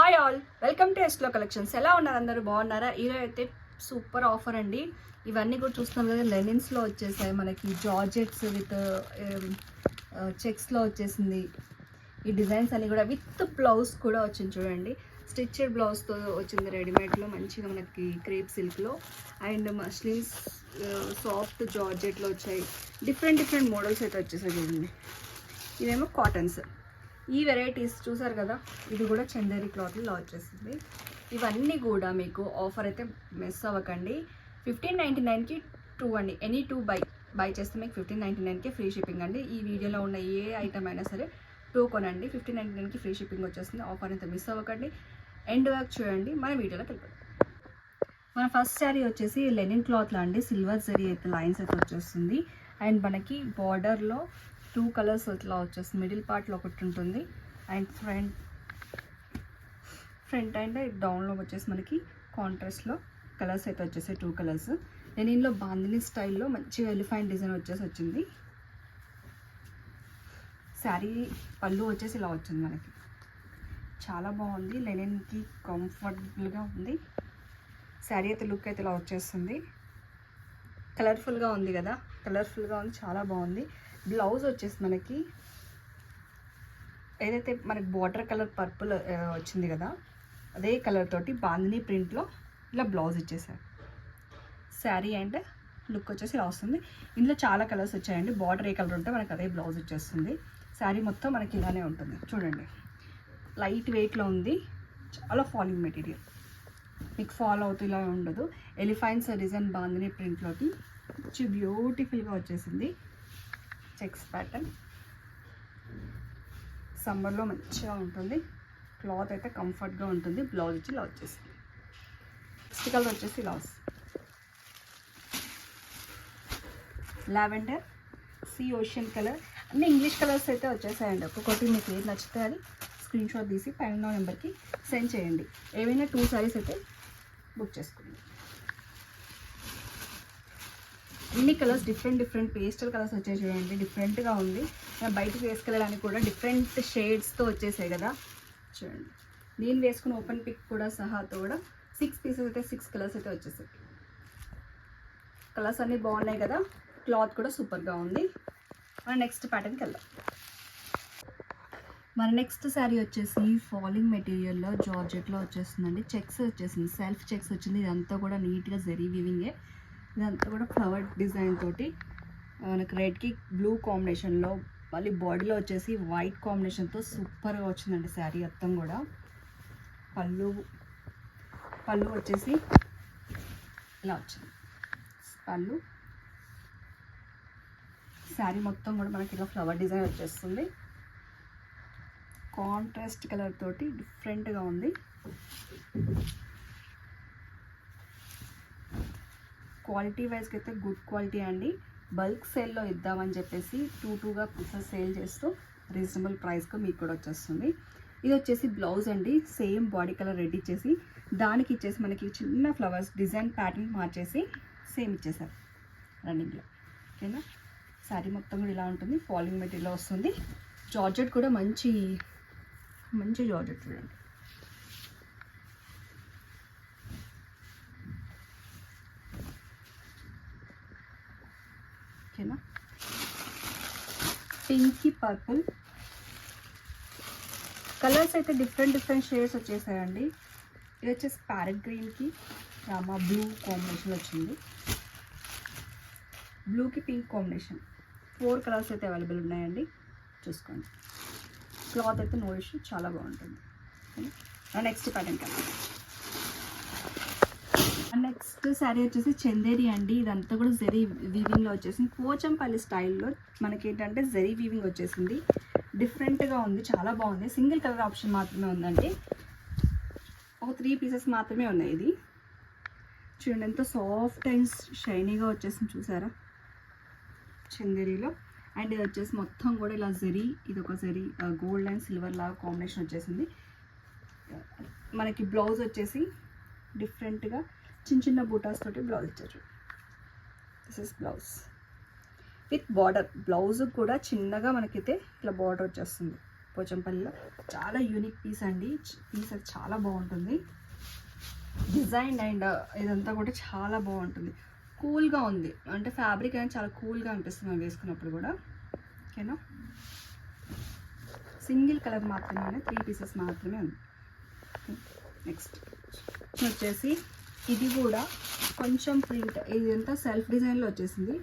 Hi all, welcome to ఎస్లో collections. ఎలా ఉన్నారు అందరూ? బాగున్నారా? ఈరోజు అయితే సూపర్ ఆఫర్ అండి. ఇవన్నీ కూడా చూస్తున్నాం కదా, లెనిన్స్లో వచ్చేసాయి మనకి. జార్జెట్స్ విత్ చెక్స్లో వచ్చేసింది. ఈ డిజైన్స్ అన్నీ కూడా విత్ బ్లౌజ్ కూడా వచ్చింది చూడండి. స్టిచ్డ్ బ్లౌజ్తో వచ్చింది రెడీమేడ్లో, మంచిగా మనకి క్రేప్ సిల్క్లో. అండ్ మస్లిన్స్ సాఫ్ట్ జార్జెట్లో వచ్చాయి. డిఫరెంట్ మోడల్స్ అయితే వచ్చేసాయి చూడండి. ఇవేమో కాటన్స్. ఈ వెరైటీస్ చూసారు కదా, ఇది కూడా చందేరి క్లాత్లో వచ్చేసింది. ఇవన్నీ కూడా మీకు ఆఫర్ అయితే మిస్ అవ్వకండి. 1599కి 2 అండి. ఎనీ 2 బై చేస్తే మీకు 1599కి ఫ్రీ షిప్పింగ్ అండి. ఈ వీడియోలో ఉన్న ఏ ఐటమ్ అయినా సరే 2 కొనండి, 1599కి ఫ్రీ షిప్పింగ్ వచ్చేస్తుంది. ఆఫర్ అయితే మిస్ అవ్వకండి. ఎండ్ వర్క్ చూడండి. మన వీడియోలోకి వెళ్ళిపోతాం. మన ఫస్ట్ శారీ వచ్చేసి లెనిన్ క్లాత్లో అండి. సిల్వర్ జరీ అయితే లైన్స్ అయితే వచ్చేస్తుంది. అండ్ మనకి బార్డర్లో 2 కలర్స్ ఇట్లా వచ్చేస్తుంది. మిడిల్ పార్ట్లో ఒకటి ఉంటుంది అండ్ ఫ్రంట్ అండ్ డౌన్లో వచ్చేసి మనకి కాంట్రాస్ట్లో కలర్స్ అయితే వచ్చేసాయి. 2 కలర్స్. లెనిన్లో బాందిని స్టైల్లో మంచిగా ఎలిఫెంట్ డిజైన్ వచ్చింది. శారీ పళ్ళు వచ్చేసి ఇలా వచ్చింది మనకి. చాలా బాగుంది. లెనిన్కి కంఫర్టబుల్గా ఉంది. శారీ అయితే లుక్ అయితే ఇలా వచ్చేస్తుంది. కలర్ఫుల్గా ఉంది కదా, కలర్ఫుల్గా ఉంది, చాలా బాగుంది. బ్లౌజ్ వచ్చేసి మనకి ఏదైతే మనకి బార్డర్ కలర్ పర్పుల్ వచ్చింది కదా, అదే కలర్ తోటి బాందిని ప్రింట్లో ఇలా బ్లౌజ్ ఇచ్చేసారు. శారీ అండ్ లుక్ వచ్చేసి ఇలా వస్తుంది. ఇందులో చాలా కలర్స్ వచ్చాయండి. బార్డర్ ఏ కలర్ ఉంటే మనకి అదే బ్లౌజ్ వచ్చేస్తుంది. శారీ మొత్తం మనకి ఇలానే ఉంటుంది చూడండి. లైట్ వెయిట్లో ఉంది. చాలా ఫాలింగ్ మెటీరియల్, మీకు ఫాల్ అవుతూ ఇలా ఉండదు. ఎలిఫెంట్స్ డిజైన్ బాందిని ప్రింట్లోకి మంచి బ్యూటిఫుల్గా వచ్చేసింది. చెక్స్ ప్యాటర్న్ సమ్మర్లో మంచిగా ఉంటుంది. క్లాత్ అయితే కంఫర్ట్గా ఉంటుంది. బ్లౌజ్ వచ్చి ఇలా వచ్చేసింది. నెక్స్ట్ కలర్ వచ్చేసి ఇలా వస్తుంది. లావెండర్, సీ ఓషన్ కలర్, అన్ని ఇంగ్లీష్ కలర్స్ అయితే వచ్చేసాయండి. ఒక్కొక్కటి మీకు ఏది నచ్చితే అది స్క్రీన్ షాట్ తీసి పైన నెంబర్కి సెండ్ చేయండి. ఏవైనా 2 సారీస్ అయితే బుక్ చేసుకోండి. అన్ని కలర్స్ డిఫరెంట్ పేస్టల్ కలర్స్ వచ్చాయి చూడండి. డిఫరెంట్గా ఉంది. బయటకు వేసుకెళ్ళడానికి కూడా డిఫరెంట్ షేడ్స్తో వచ్చేసాయి కదా చూడండి. నేను వేసుకున్న ఓపెన్ పిక్ కూడా సహాతో కూడా 6 పీసెస్ అయితే 6 కలర్స్ అయితే వచ్చేసాయి. కలర్స్ అన్నీ బాగున్నాయి కదా, క్లాత్ కూడా సూపర్గా ఉంది. మన నెక్స్ట్ ప్యాటర్న్కి వెళ్దాం. మన నెక్స్ట్ శారీ వచ్చేసి ఫాలింగ్ మెటీరియల్లో జార్జెట్లో వచ్చేస్తుందండి. చెక్స్ వచ్చేసింది, సెల్ఫ్ చెక్స్ వచ్చింది. ఇదంతా కూడా నీట్గా జరీ వీవింగే. ఇదంతా కూడా ఫ్లవర్ డిజైన్ తోటి మనకి రెడ్కి బ్లూ కాంబినేషన్లో, మళ్ళీ బాడీలో వచ్చేసి వైట్ కాంబినేషన్తో సూపర్గా వచ్చిందండి శారీ మొత్తం కూడా. పళ్ళు వచ్చేసి ఇలా వచ్చింది. పళ్ళు శారీ మొత్తం కూడా మనకి ఇలా ఫ్లవర్ డిజైన్ వచ్చేస్తుంది. కాంట్రాస్ట్ కలర్ తోటి డిఫరెంట్గా ఉంది. క్వాలిటీ వైజ్కి అయితే గుడ్ క్వాలిటీ అండి. బల్క్ సేల్లో ఇద్దామని చెప్పేసి 2గా పీసెస్ సేల్ చేస్తూ రీజనబుల్ ప్రైస్కి మీకు కూడా వచ్చేస్తుంది. ఇది వచ్చేసి బ్లౌజ్ అండి. సేమ్ బాడీ కలర్ రెడ్ ఇచ్చేసి దానికి ఇచ్చేసి మనకి చిన్న ఫ్లవర్స్ డిజైన్ ప్యాటర్న్ మార్చేసి సేమ్ ఇచ్చేసారు రన్నింగ్లో. ఓకేనా, శారీ మొత్తం కూడా ఇలా ఉంటుంది. ఫాలింగ్ మెటీరియల్ వస్తుంది. జార్జెట్ కూడా మంచి జార్జెట్ చూడండి. ఓకేనా, పింక్కి పర్పుల్ కలర్స్ అయితే డిఫరెంట్ షేడ్స్ వచ్చేసాయండి. ఇది వచ్చేసి ప్యారెట్ గ్రీన్కి రామా బ్లూ కాంబినేషన్ వచ్చింది. బ్లూకి పింక్ కాంబినేషన్ 4 కలర్స్ అయితే అవైలబుల్ ఉన్నాయండి. చూసుకోండి. క్లాత్ అయితే నో ఇష్యూ, చాలా బాగుంటుంది. నెక్స్ట్ ప్యాటర్న్ కదా. నెక్స్ట్ శారీ వచ్చేసి చందేరి అండి. ఇదంతా కూడా జరీ వీవింగ్లో వచ్చేసింది. పోచంపల్లి స్టైల్లో మనకి ఏంటంటే జరీ వీవింగ్ వచ్చేసింది. డిఫరెంట్గా ఉంది, చాలా బాగుంది. సింగిల్ కలర్ ఆప్షన్ మాత్రమే ఉందండి. ఒక 3 పీసెస్ మాత్రమే ఉన్నాయి. ఇది చూడండి ఎంత సాఫ్ట్ అండ్ షైనీగా వచ్చేసింది చూసారా చందేరిలో. అండ్ ఇది వచ్చేసి మొత్తం కూడా ఇలా జరీ, ఇది ఒక జరీ గోల్డ్ అండ్ సిల్వర్ లాగా కాంబినేషన్ వచ్చేసింది. మనకి బ్లౌజ్ వచ్చేసి డిఫరెంట్గా చిన్న బూటాస్ తోటి బ్లౌజ్ ఇచ్చారు. This is blouse with border. Blouse కూడా చిన్నగా మనకైతే ఇట్లా బార్డర్ వచ్చేస్తుంది. పోచంపల్లిలో చాలా యూనిక్ పీస్ అండి. పీస్ అది చాలా బాగుంటుంది. డిజైన్ అండ్ ఇదంతా కూడా చాలా బాగుంటుంది. కూల్గా ఉంది, అంటే ఫ్యాబ్రిక్ అనేది చాలా కూల్గా అనిపిస్తుంది మనం వేసుకున్నప్పుడు కూడా. ఓకేనా, సింగిల్ కలర్ మాత్రమే, 3 పీసెస్ మాత్రమే ఉంది. నెక్స్ట్ వచ్చేసి ఇది కూడా కొంచెం ప్రింట్, ఇదంతా సెల్ఫ్ డిజైన్లో వచ్చేసింది.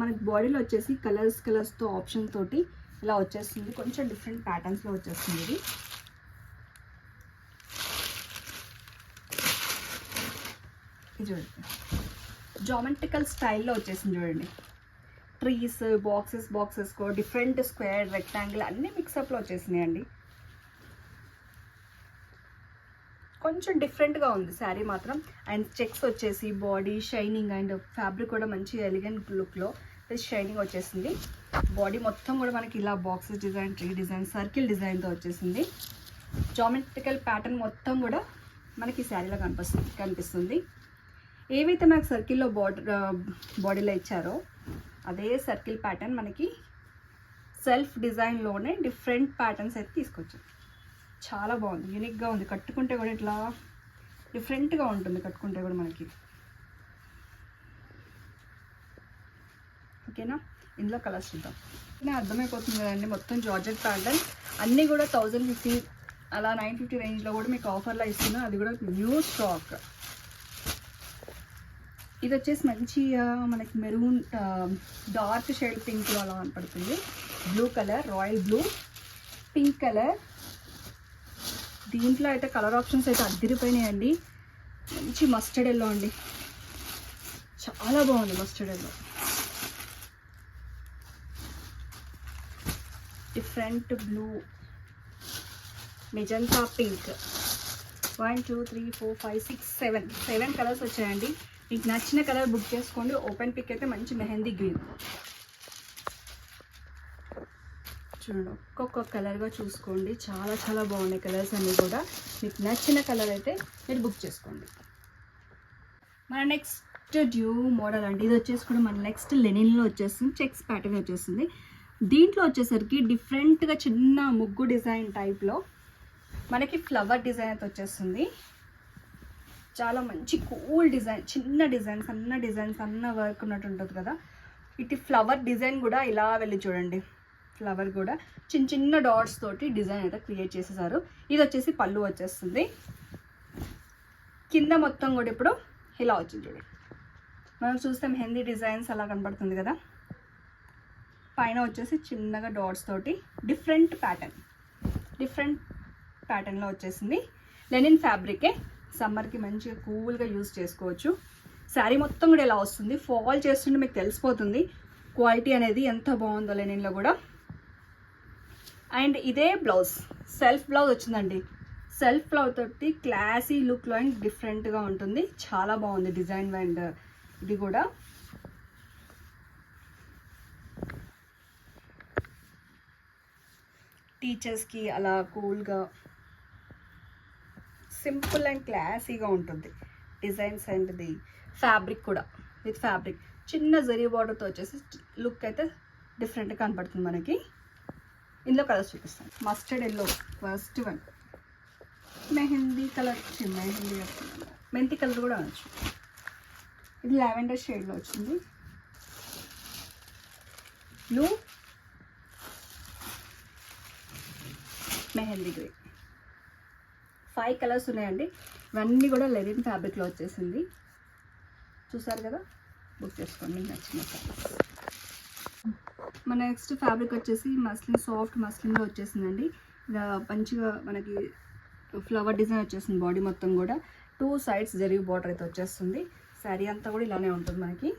మనకి బాడీలో వచ్చేసి కలర్స్తో ఆప్షన్ తోటి ఇలా వచ్చేస్తుంది. కొంచెం డిఫరెంట్ ప్యాటర్న్స్లో వచ్చేస్తుంది. ఇది చూడండి, జామెట్రికల్ స్టైల్లో వచ్చేసింది చూడండి. ట్రీస్, బాక్సెస్కో డిఫరెంట్ స్క్వేర్, రెక్టాంగిల్ అన్నీ మిక్సప్లో వచ్చేసినాయి అండి. కొంచెం డిఫరెంట్గా ఉంది శారీ మాత్రం. అండ్ చెక్స్ వచ్చేసి బాడీ షైనింగ్ అండ్ ఫ్యాబ్రిక్ కూడా మంచి ఎలిగెంట్ లుక్లో షైనింగ్ వచ్చేసింది. బాడీ మొత్తం కూడా మనకి ఇలా boxes design, tree design, circle డిజైన్తో వచ్చేసింది. జామెట్రికల్ ప్యాటర్న్ మొత్తం కూడా మనకి శారీలో కనిపిస్తుంది. ఏవైతే మనకు సర్కిల్లో బాడీలో ఇచ్చారో అదే సర్కిల్ ప్యాటర్న్ మనకి సెల్ఫ్ డిజైన్లోనే డిఫరెంట్ ప్యాటర్న్స్ అయితే తీసుకొచ్చారు. చాలా బాగుంది, యూనిక్గా ఉంది. కట్టుకుంటే కూడా ఇట్లా డిఫరెంట్గా ఉంటుంది కట్టుకుంటే కూడా మనకి. ఓకేనా, ఇందులో కలర్స్ చూద్దాం. అర్థమైపోతుంది కదండి, మొత్తం జార్జెట్ ప్యాటర్న్ అన్నీ కూడా 1050 అలా 950 రేంజ్లో కూడా మీకు ఆఫర్లో ఇస్తున్నా. అది కూడా న్యూ స్టాక్. ఇది వచ్చేసి మంచిగా మనకి మెరూన్ డార్క్ షేడ్ పింక్లో అలా కనపడుతుంది. Blue colour, royal blue, pink colour. దీంట్లో అయితే కలర్ ఆప్షన్స్ అయితే అద్దరిపోయినాయండి. మంచి మస్టర్డ్ ఎల్లో అండి, చాలా బాగుంది mustard yellow. Different blue, magenta pink. 1 2 3 4 5 6 7 colours వచ్చాయండి. మీకు నచ్చిన కలర్ బుక్ చేసుకోండి. ఓపెన్ పిక్ అయితే మంచి మెహందీ గ్రీన్. చూడండి, ఒక్కొక్క కలర్గా చూసుకోండి. చాలా చాలా బాగున్నాయి కలర్స్ అన్నీ కూడా. మీకు నచ్చిన కలర్ అయితే మీరు బుక్ చేసుకోండి. మన నెక్స్ట్ డ్యూ మోడల్ అండి. ఇది వచ్చేసి కూడా మన నెక్స్ట్ లెనిన్లో వచ్చేస్తుంది. చెక్స్ ప్యాటర్న్ వచ్చేస్తుంది. దీంట్లో వచ్చేసరికి డిఫరెంట్గా చిన్న ముగ్గు డిజైన్ టైప్లో మనకి ఫ్లవర్ డిజైన్ అయితే వచ్చేస్తుంది. చాలా మంచి కూల్ డిజైన్, చిన్న డిజైన్, సన్న వర్క్ ఉన్నట్టు ఉంటుంది కదా. ఇటు ఫ్లవర్ డిజైన్ కూడా ఇలా వెళ్ళి చూడండి. ఫ్లవర్ కూడా చిన్న డాట్స్ తోటి డిజైన్ అయితే క్రియేట్ చేసేసారు. ఇది వచ్చేసి పళ్ళు వచ్చేస్తుంది. కింద మొత్తం కూడా ఇప్పుడు ఇలా వచ్చింది చూడండి. మనం చూస్తే మెహందీ డిజైన్స్ అలా కనబడుతుంది కదా. పైన వచ్చేసి చిన్నగా డాట్స్ తోటి డిఫరెంట్ ప్యాటర్న్లో వచ్చేసింది. లెనిన్ ఫ్యాబ్రికే, సమ్మర్కి మంచిగా కూల్గా యూజ్ చేసుకోవచ్చు. శారీ మొత్తం కూడా ఇలా వస్తుంది. ఫాల్ చేస్తుంటే మీకు తెలిసిపోతుంది క్వాలిటీ అనేది ఎంత బాగుందో లెనిన్లో కూడా. అండ్ ఇదే బ్లౌజ్, సెల్ఫ్ బ్లౌజ్ వచ్చిందండి. సెల్ఫ్ బ్లౌజ్ తోటి క్లాసీ లుక్లో అండ్ డిఫరెంట్గా ఉంటుంది. చాలా బాగుంది డిజైన్. అండ్ ఇది కూడా టీచర్స్కి అలా కూల్గా సింపుల్ అండ్ క్లాసీగా ఉంటుంది డిజైన్స్. అండ్ ది ఫ్యాబ్రిక్ కూడా విత్ ఫ్యాబ్రిక్ చిన్న జరీ బార్డర్తో వచ్చేసి లుక్ అయితే డిఫరెంట్గా కనపడుతుంది మనకి. ఇందులో కలర్స్ చూపిస్తాను. Mustard yellow first one, mehndi colour, మెంతి కలర్ కూడా అనొచ్చు. ఇది లావెండర్ షేడ్లో వచ్చింది. Blue, mehndi grey. 5 కలర్స్ ఉన్నాయండి. ఇవన్నీ కూడా లెనిన్ ఫ్యాబ్రిక్లో వచ్చేసింది. చూసారు కదా, బుక్ చేసుకోండి మీకు నచ్చిన ఫ్యాబ్రిక్స్. మన నెక్స్ట్ ఫ్యాబ్రిక్ వచ్చేసి మస్లిన్, సాఫ్ట్ మస్లిన్లో వచ్చేసిందండి. మంచిగా మనకి ఫ్లవర్ డిజైన్ వచ్చేసింది. బాడీ మొత్తం కూడా 2 సైడ్స్ జరీ బార్డర్ అయితే వచ్చేస్తుంది. శారీ అంతా కూడా ఇలానే ఉంటుంది మనకి.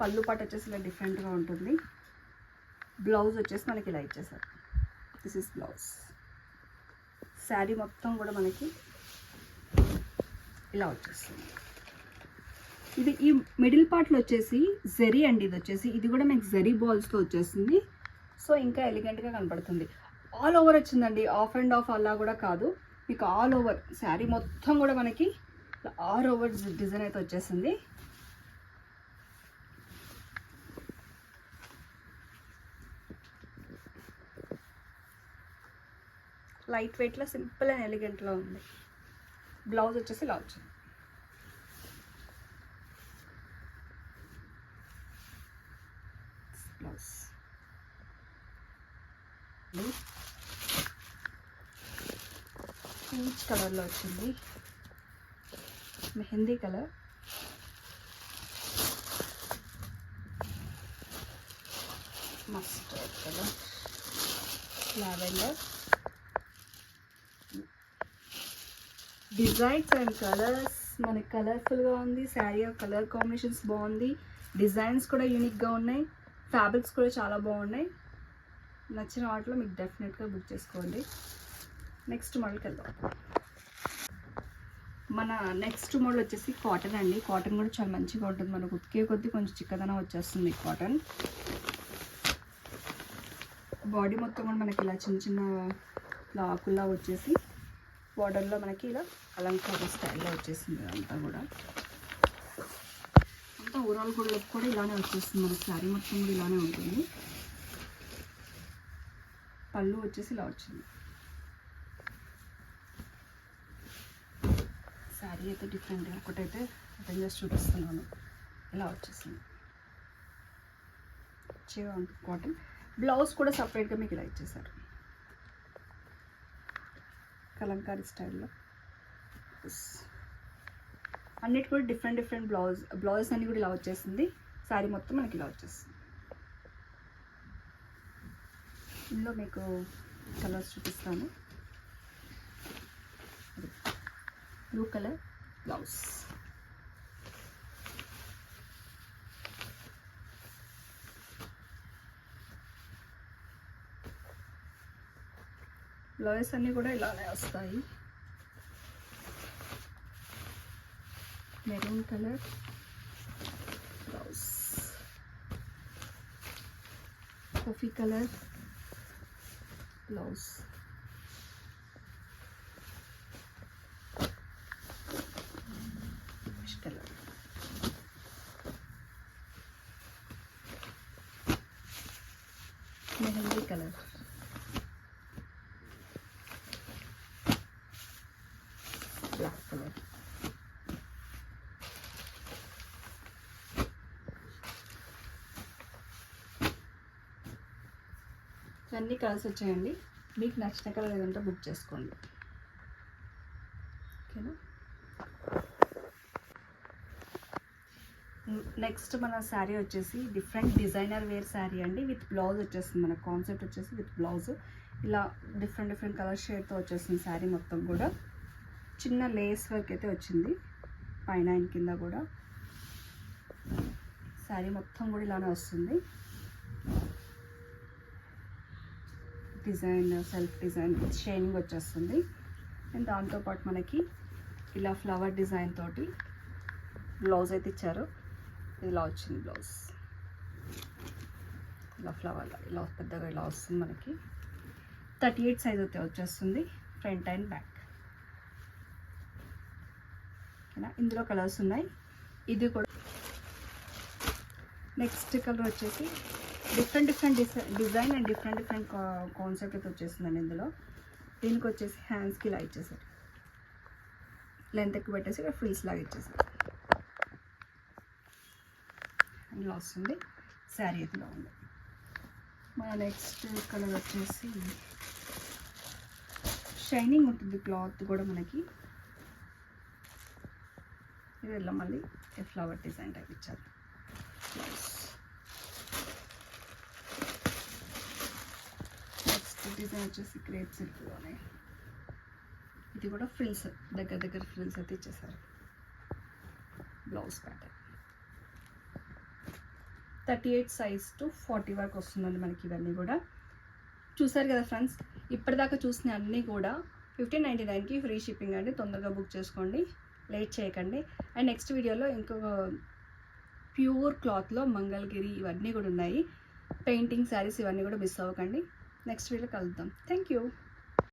పళ్ళు పాటు వచ్చేసి ఇలా డిఫరెంట్గా ఉంటుంది. బ్లౌజ్ వచ్చేసి మనకి ఇలా ఇచ్చేసారు. This is blouse. శారీ మొత్తం కూడా మనకి ఇలా వచ్చేస్తుంది. ఇది ఈ మిడిల్ పార్ట్లో వచ్చేసి జరీ అండి. ఇది కూడా మీకు జరీ బాల్స్తో వచ్చేస్తుంది. సో ఇంకా ఎలిగెంట్గా కనపడుతుంది. ఆల్ ఓవర్ వచ్చిందండి, ఆఫ్ అండ్ ఆఫ్ అలా కూడా కాదు, మీకు ఆల్ ఓవర్ శారీ మొత్తం కూడా మనకి ఆల్ ఓవర్ డిజైన్ అయితే వచ్చేసింది. లైట్ వెయిట్లో సింపుల్ అండ్ ఎలిగెంట్లో ఉంది. బ్లౌజ్ వచ్చేసి ఇలా వచ్చింది. బ్లౌజ్ పీచ్ కలర్లో వచ్చింది, mehndi colour, mustard colour, lavender. Designs and colours మనకి కలర్ఫుల్గా ఉంది. శారీ కలర్ కాంబినేషన్స్ బాగుంది, డిజైన్స్ కూడా యూనిక్గా ఉన్నాయి, ఫ్యాబ్రిక్స్ కూడా చాలా బాగున్నాయి. నచ్చిన వాటిలో మీకు డెఫినెట్గా బుక్ చేసుకోండి. నెక్స్ట్ మోడల్కి వెళ్దాం. మన నెక్స్ట్ మోడల్ వచ్చేసి కాటన్ అండి. కాటన్ కూడా చాలా మంచిగా ఉంటుంది, మనకు ఉతికే కొద్దీ కొంచెం చిక్కదనం వచ్చేస్తుంది కాటన్. బాడీ మొత్తం కూడా మనకి ఇలా చిన్న చిన్న ఆకుల్లా వచ్చేసి బార్డర్లో మనకి ఇలా అలంకార స్టైల్లో వచ్చేసింది. అంతా కూడా అంతా ఓవరాల్ కూడా లుక్ కూడా ఇలానే వచ్చేస్తుంది. మన శారీ మొత్తం కూడా ఇలానే ఉంటుంది. పళ్ళు వచ్చేసి ఇలా వచ్చింది. శారీ అయితే డిఫరెంట్, ఒకటైతే అటెండ్ చేసి చూపిస్తున్నాను. ఇలా వచ్చేసింది మంచిగా ఉంటుంది కాటన్. బ్లౌజ్ కూడా సపరేట్గా మీకు ఇలా ఇచ్చేసారు కలంకారీ స్టైల్లో. అన్నిటి కూడా డిఫరెంట్ బ్లౌజెస్ అన్నీ కూడా ఇలా వచ్చేసింది. శారీ మొత్తం మనకి ఇలా వచ్చేస్తుంది. ఇందులో మీకు కలర్స్ చూపిస్తాను. బ్లూ కలర్ బ్లౌజ్, బ్లౌజెస్ అన్నీ కూడా ఇలానే వస్తాయి. Maroon colour blouse, coffee colour blouse, colour, mehndi colour, black colour, అన్ని కలర్స్ వచ్చాయండి. మీకు నచ్చిన కలర్ ఏదంటే బుక్ చేసుకోండి. ఓకేనా. నెక్స్ట్ మన శారీ వచ్చేసి డిఫరెంట్ డిజైనర్ వేర్ శారీ అండి. విత్ బ్లౌజ్ వచ్చేస్తుంది. మన కాన్సెప్ట్ వచ్చేసి విత్ బ్లౌజ్ ఇలా డిఫరెంట్ కలర్ షేడ్తో వచ్చేస్తుంది. శారీ మొత్తం కూడా చిన్న లేస్ వర్క్ అయితే వచ్చింది పైన కింద కూడా. శారీ మొత్తం కూడా ఇలానే వస్తుంది. డిజైన్ సెల్ఫ్ డిజైన్ షైనింగ్ వచ్చేస్తుంది. అండ్ దాంతోపాటు మనకి ఇలా ఫ్లవర్ డిజైన్ తోటి బ్లౌజ్ అయితే ఇచ్చారు. ఇలా వచ్చింది బ్లౌజ్, ఇలా ఫ్లవర్ ఇలా పెద్దగా ఇలా వస్తుంది. మనకి 38 సైజ్ అయితే వచ్చేస్తుంది ఫ్రంట్ అండ్ బ్యాక్. ఓకేనా. ఇందులో కలర్స్ ఉన్నాయి. ఇది కూడా నెక్స్ట్ కలర్ వచ్చేసి different design and different concept అయితే వచ్చేస్తుందండి ఇందులో. దీనికి వచ్చేసి హ్యాండ్స్కి ఇలా ఇచ్చేసారు, లెంత్ ఎక్కువ పెట్టేసి ఇక్కడ ఫ్రీస్ లాగా ఇచ్చేసారు. ఇలా వస్తుంది శారీ అయితే బాగుంది. మన నెక్స్ట్ కలర్ వచ్చేసి షైనింగ్ ఉంటుంది క్లాత్ కూడా మనకి. ఇది ఇలా మళ్ళీ ఫ్లవర్ డిజైన్ టైప్ ఇచ్చారు. నెక్స్ట్ డిజైన్ వచ్చేసి క్రేప్ సిల్క్లోనే. ఇది కూడా ఫ్రిల్స్ దగ్గర ఫ్రిల్స్ అయితే ఇచ్చేసారు. బ్లౌజ్ ప్యాటర్న్ 38 సైజ్ టు 40 వరకు వస్తుందండి మనకి. ఇవన్నీ కూడా చూసారు కదా ఫ్రెండ్స్. ఇప్పటిదాకా చూసిన అన్నీ కూడా 1599కి ఫ్రీ షిప్పింగ్ అండి. తొందరగా బుక్ చేసుకోండి, లేట్ చేయకండి. అండ్ నెక్స్ట్ వీడియోలో ఇంకొక ప్యూర్ క్లాత్లో మంగళగిరి ఇవన్నీ కూడా ఉన్నాయి. పెయింటింగ్ శారీస్ ఇవన్నీ కూడా మిస్ అవ్వకండి. నెక్స్ట్ వీడియో కలుద్దాం. Thank you.